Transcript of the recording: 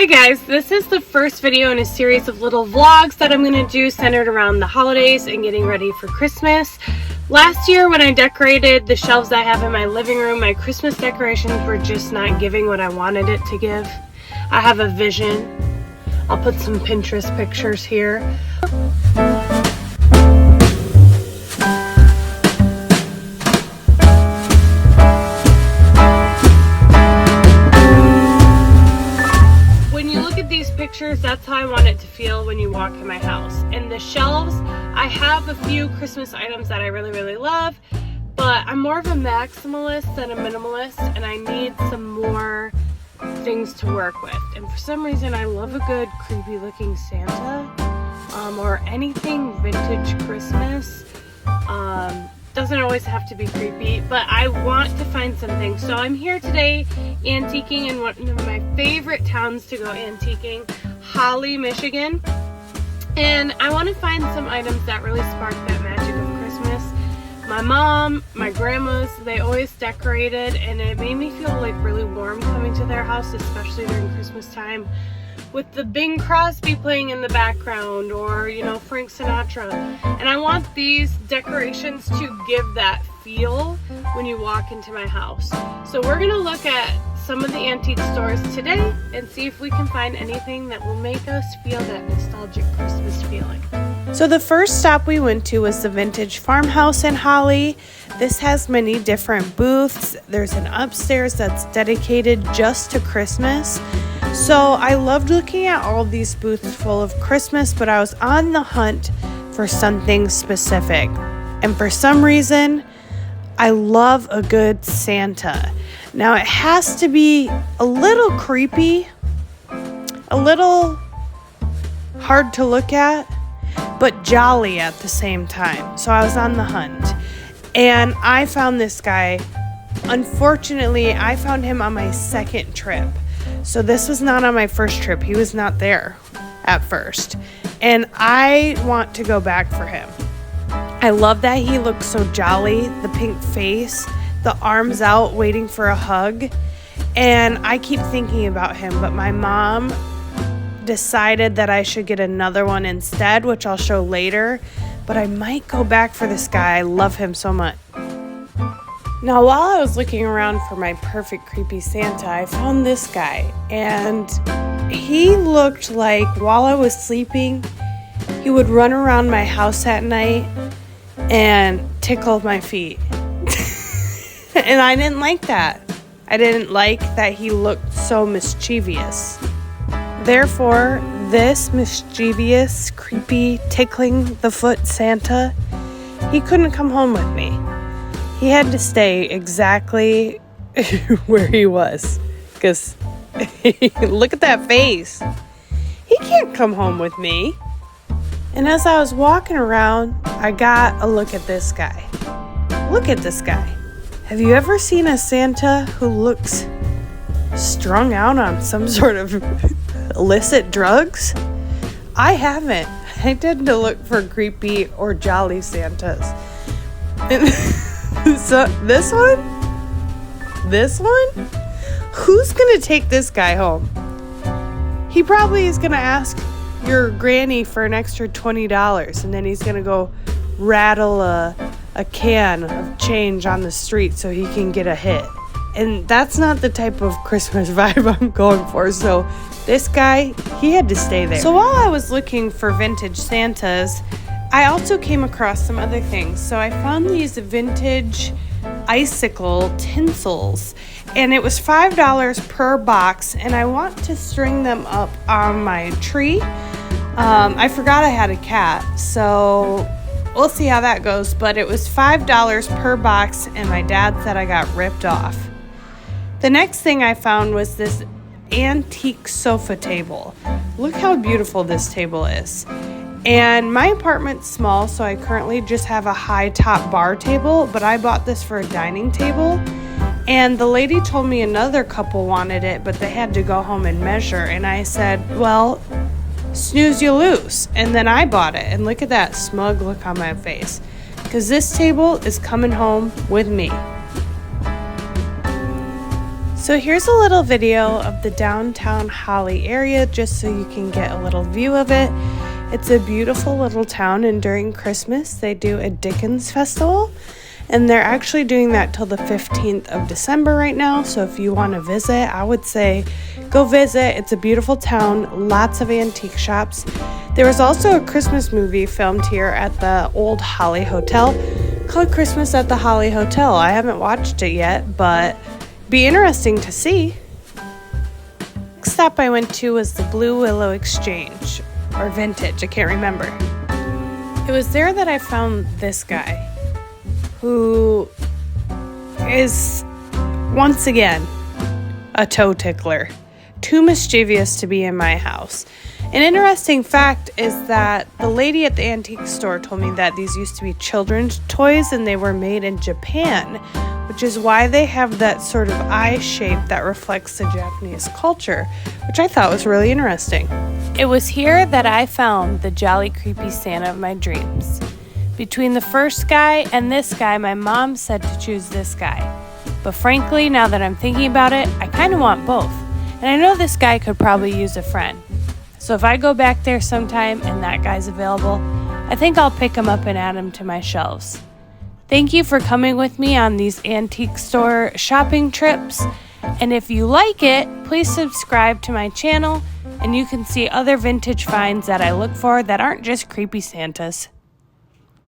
Hi guys, this is the first video in a series of little vlogs that I'm going to do centered around the holidays and getting ready for Christmas. Last year when I decorated the shelves I have in my living room, my Christmas decorations were just not giving what I wanted it to give. I have a vision. I'll put some Pinterest pictures here. Pictures, that's how I want it to feel when you walk in my house. And the shelves, I have a few Christmas items that I really love, but I'm more of a maximalist than a minimalist, and I need some more things to work with. And for some reason I love a good creepy looking Santa, or anything vintage Christmas. Doesn't always have to be creepy, but I want to find something. So I'm here today antiquing in one of my favorite towns to go antiquing, Holly, Michigan. And I want to find some items that really spark that magic of Christmas. My mom, my grandmas, they always decorated, and it made me feel like really warm coming to their house, especially during Christmas time, with the Bing Crosby playing in the background, or Frank Sinatra. And I want these decorations to give that feel when you walk into my house. So we're gonna look at some of the antique stores today and see if we can find anything that will make us feel that nostalgic Christmas feeling. So the first stop we went to was the Vintage Farmhouse in Holly. This has many different booths. There's an upstairs that's dedicated just to Christmas. So I loved looking at all these booths full of Christmas, but I was on the hunt for something specific. And for some reason, I love a good Santa. Now it has to be a little creepy, a little hard to look at, but jolly at the same time. So I was on the hunt, and I found this guy. Unfortunately, I found him on my second trip. So this was not on my first trip. He was not there at first. And I want to go back for him. I love that he looks so jolly, the pink face, the arms out waiting for a hug. And I keep thinking about him, but my mom decided that I should get another one instead, which I'll show later. But I might go back for this guy. I love him so much. Now, while I was looking around for my perfect creepy Santa, I found this guy, and he looked like while I was sleeping, he would run around my house at night and tickle my feet. And I didn't like that. I didn't like that he looked so mischievous. Therefore, this mischievous, creepy, tickling the foot Santa, he couldn't come home with me. He had to stay exactly where he was, because look at that face. He can't come home with me. And as I was walking around, I got a look at this guy. Look at this guy. Have you ever seen a Santa who looks strung out on some sort of illicit drugs? I haven't. I tend to look for creepy or jolly Santas. So this one, who's gonna take this guy home? He probably is gonna ask your granny for an extra $20, and then he's gonna go rattle a can of change on the street so he can get a hit. And that's not the type of Christmas vibe I'm going for. So this guy, he had to stay there. So while I was looking for vintage Santas, I also came across some other things. So I found these vintage icicle tinsels, and it was $5 per box, and I want to string them up on my tree. I forgot I had a cat, so we'll see how that goes, but it was $5 per box, and my dad said I got ripped off. The next thing I found was this antique sofa table. Look how beautiful this table is. And my apartment's small, so I currently just have a high top bar table, but I bought this for a dining table. And the lady told me another couple wanted it, but they had to go home and measure. And I said, well, snooze you lose. And then I bought it. And look at that smug look on my face, because this table is coming home with me. So here's a little video of the downtown Holly area just so you can get a little view of it. It's a beautiful little town, and during Christmas they do a Dickens festival, and they're actually doing that till the 15th of December right now. So if you want to visit, I would say go visit. It's a beautiful town, lots of antique shops. There was also a Christmas movie filmed here at the old Holly Hotel called Christmas at the Holly Hotel. I haven't watched it yet, but be interesting to see. Next stop I went to was the Blue Willow Exchange, or Vintage, I can't remember. It was there that I found this guy, who is, once again, a toe tickler. Too mischievous to be in my house. An interesting fact is that the lady at the antique store told me that these used to be children's toys and they were made in Japan, which is why they have that sort of eye shape that reflects the Japanese culture, which I thought was really interesting. It was here that I found the Jolly Creepy Santa of my dreams. Between the first guy and this guy, my mom said to choose this guy. But frankly, now that I'm thinking about it, I kind of want both. And I know this guy could probably use a friend. So if I go back there sometime and that guy's available, I think I'll pick him up and add him to my shelves. Thank you for coming with me on these antique store shopping trips. And if you like it, please subscribe to my channel and you can see other vintage finds that I look for that aren't just creepy Santas.